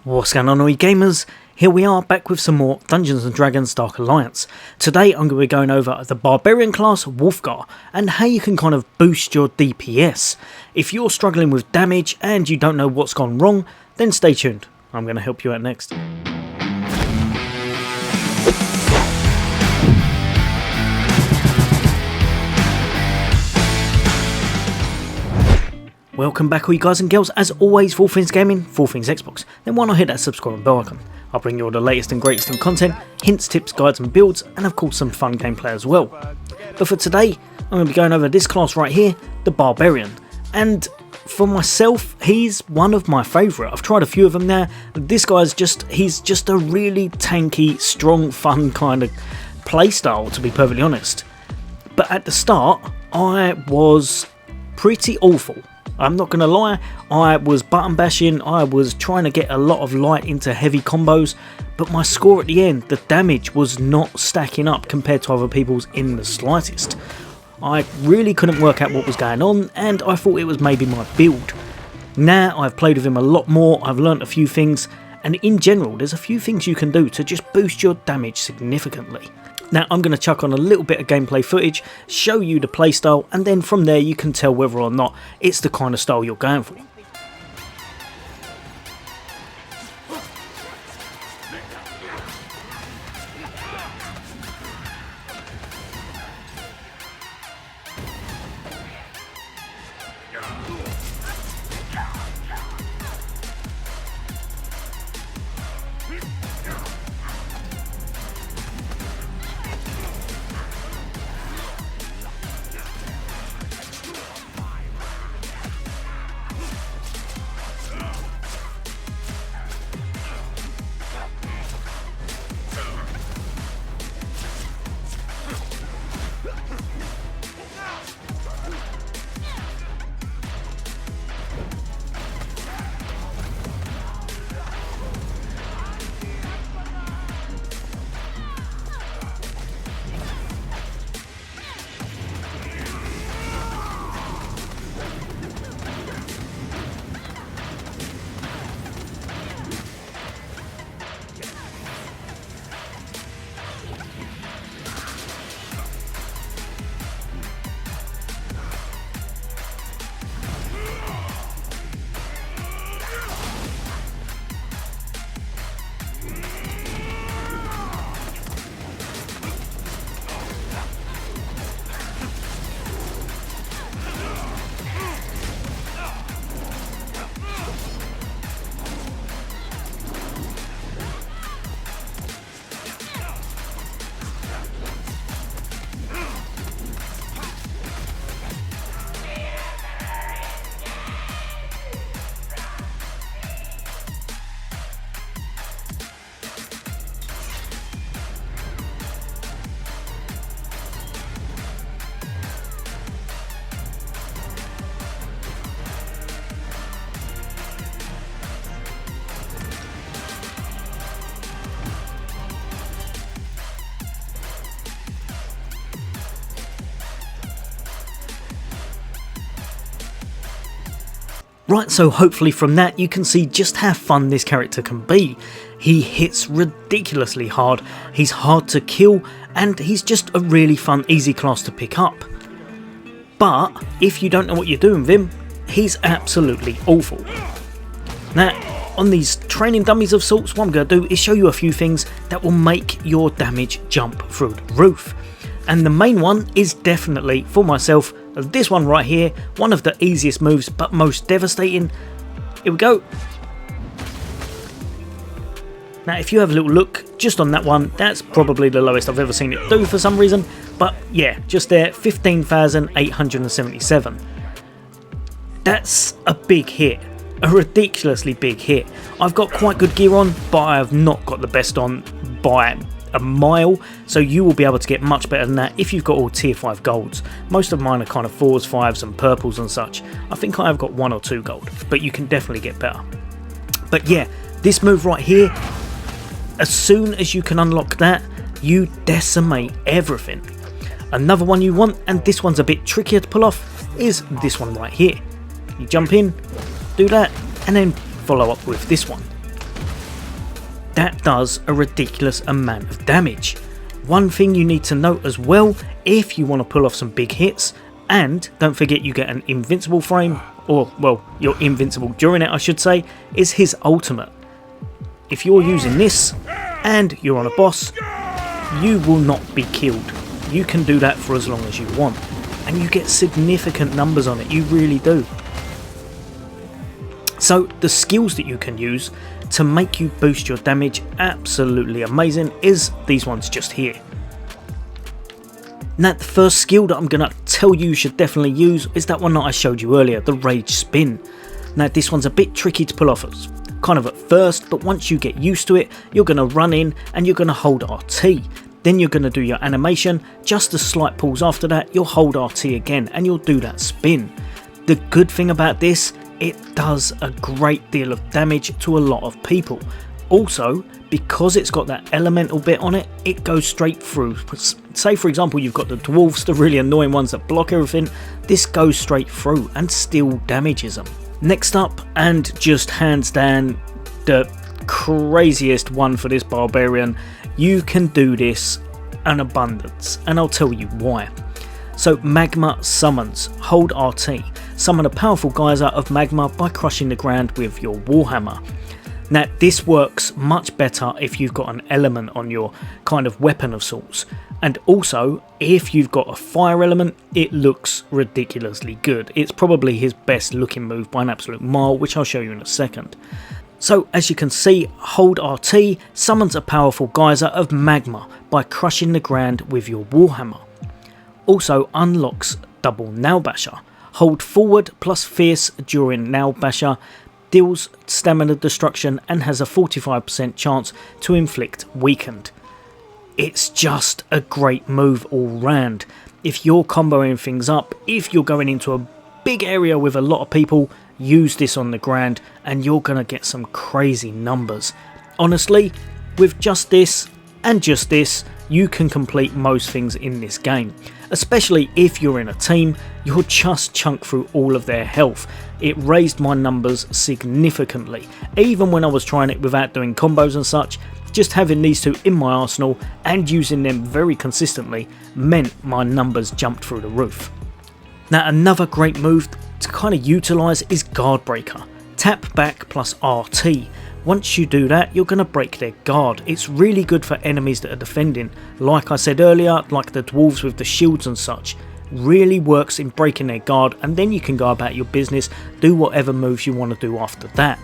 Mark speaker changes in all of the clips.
Speaker 1: What's going on, all you gamers? Here we are back with some more Dungeons & Dragons Dark Alliance. Today I'm going to be going over the barbarian class Wulfgar and how you can kind of boost your DPS. If you're struggling with damage and you don't know what's gone wrong, then stay tuned. I'm going to help you out next. Welcome back, all you guys and girls. As always, for all things gaming, for all things Xbox, then why not hit that subscribe and bell icon? I'll bring you all the latest and greatest in content, hints, tips, guides and builds, and of course some fun gameplay as well. But for today, I'm going to be going over this class right here, the barbarian. And for myself, he's one of my favourite. I've tried a few of them now. This guy's he's just a really tanky, strong, fun kind of playstyle, to be perfectly honest. But at the start, I was pretty awful. I'm not going to lie, I was button bashing, I was trying to get a lot of light into heavy combos, but my score at the end, the damage was not stacking up compared to other people's in the slightest. I really couldn't work out what was going on, and I thought it was maybe my build. Now I've played with him a lot more, I've learnt a few things, and in general there's a few things you can do to just boost your damage significantly. Now I'm going to chuck on a little bit of gameplay footage, show you the playstyle, and then from there you can tell whether or not it's the kind of style you're going for. Right, so hopefully from that you can see just how fun this character can be. He hits ridiculously hard, he's hard to kill, and he's just a really fun, easy class to pick up. But if you don't know what you're doing with him, he's absolutely awful. Now, on these training dummies of sorts, what I'm going to do is show you a few things that will make your damage jump through the roof. And the main one is definitely, for myself, this one right here, one of the easiest moves but most devastating. Here we go. Now if you have a little look just on that one, that's probably the lowest I've ever seen it do for some reason, but yeah, just there, 15,877. That's a big hit, a ridiculously big hit. I've got quite good gear on, but I have not got the best on by a mile, so you will be able to get much better than that if you've got all tier 5 golds. Most of mine are kind of 4s, 5s and purples and such. I think I have got 1 or 2 gold, but you can definitely get better. But yeah, this move right here, as soon as you can unlock that, you decimate everything. Another one you want, and this one's a bit trickier to pull off, is this one right here. You jump in, do that, and then follow up with this one. that does a ridiculous amount of damage. One thing you need to note as well, if you want to pull off some big hits, and don't forget you get an invincible frame, or well, you're invincible during it I should say, is his ultimate. If you're using this and you're on a boss, you will not be killed. You can do that for as long as you want, and you get significant numbers on it, you really do. So the skills that you can use to make you boost your damage absolutely amazing is these ones just here. Now the first skill that I'm going to tell you should definitely use is that one that I showed you earlier, the Rage Spin. Now this one's a bit tricky to pull off kind of at first, but once you get used to it, you're going to run in and you're going to hold RT. Then you're going to do your animation, just a slight pause after that, you'll hold RT again and you'll do that spin. The good thing about this, it does a great deal of damage to a lot of people. Also, because it's got that elemental bit on it, it goes straight through. Say for example you've got the dwarves, the really annoying ones that block everything, this goes straight through and still damages them. Next up, and just hands down the craziest one for this barbarian, you can do this an abundance, and I'll tell you why. So magma summons, hold RT, summon a powerful geyser of magma by crushing the ground with your warhammer. Now this works much better if you've got an element on your kind of weapon of sorts, and also if you've got a fire element, it looks ridiculously good. It's probably his best looking move by an absolute mile, which I'll show you in a second. So as you can see, hold RT summons a powerful geyser of magma by crushing the ground with your warhammer. Also unlocks double nail basher. Hold forward plus fierce during nail basher, deals stamina destruction and has a 45% chance to inflict weakened. It's just a great move all round. If you're comboing things up, if you're going into a big area with a lot of people, use this on the ground and you're gonna get some crazy numbers. Honestly, with just this and just this, you can complete most things in this game. Especially if you're in a team, you'll just chunk through all of their health. It raised my numbers significantly. Even when I was trying it without doing combos and such, just having these two in my arsenal and using them very consistently meant my numbers jumped through the roof. Now another great move to kind of utilise is guard breaker. Tap back plus RT. Once you do that, you're going to break their guard. It's really good for enemies that are defending. Like I said earlier, like the dwarves with the shields and such. Really works in breaking their guard, and then you can go about your business, do whatever moves you want to do after that.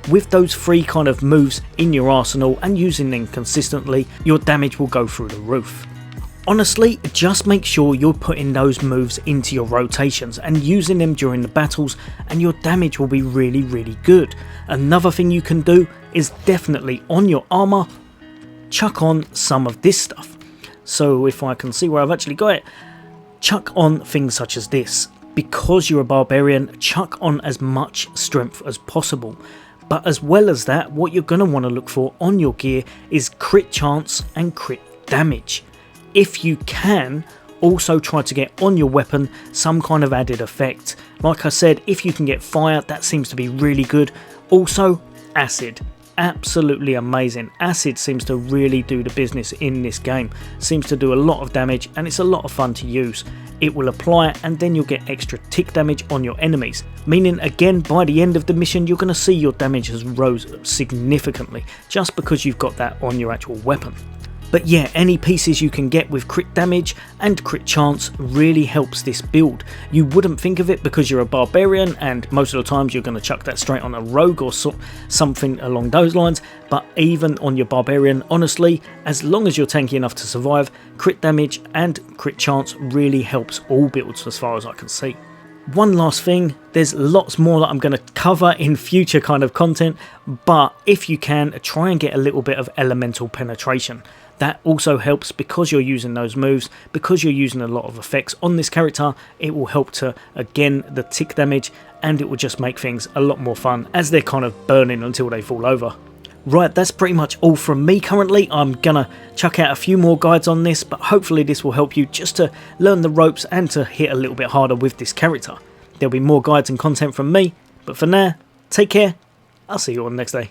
Speaker 1: With those three kind of moves in your arsenal and using them consistently, your damage will go through the roof. Honestly, just make sure you're putting those moves into your rotations and using them during the battles, and your damage will be really good. Another thing you can do is definitely on your armor, chuck on some of this stuff. So if I can see where I've actually got it, chuck on things such as this. Because you're a barbarian, chuck on as much strength as possible. But as well as that, what you're going to want to look for on your gear is crit chance and crit damage. If you can, also try to get on your weapon some kind of added effect. Like I said, if you can get fire, that seems to be really good. Also, acid. Absolutely amazing. Acid seems to really do the business in this game. Seems to do a lot of damage and it's a lot of fun to use. It will apply and then you'll get extra tick damage on your enemies. Meaning again, by the end of the mission, you're going to see your damage has rose significantly just because you've got that on your actual weapon. But yeah, any pieces you can get with crit damage and crit chance really helps this build. You wouldn't think of it because you're a barbarian and most of the times you're going to chuck that straight on a rogue or something along those lines, but even on your barbarian, honestly, as long as you're tanky enough to survive, crit damage and crit chance really helps all builds as far as I can see. One last thing, there's lots more that I'm going to cover in future kind of content, but if you can, try and get a little bit of elemental penetration. That also helps because you're using those moves, because you're using a lot of effects on this character, it will help to, again, the tick damage, and it will just make things a lot more fun as they're kind of burning until they fall over. Right, that's pretty much all from me currently. I'm gonna chuck out a few more guides on this, but hopefully this will help you just to learn the ropes and to hit a little bit harder with this character. There'll be more guides and content from me, but for now, take care, I'll see you all next day.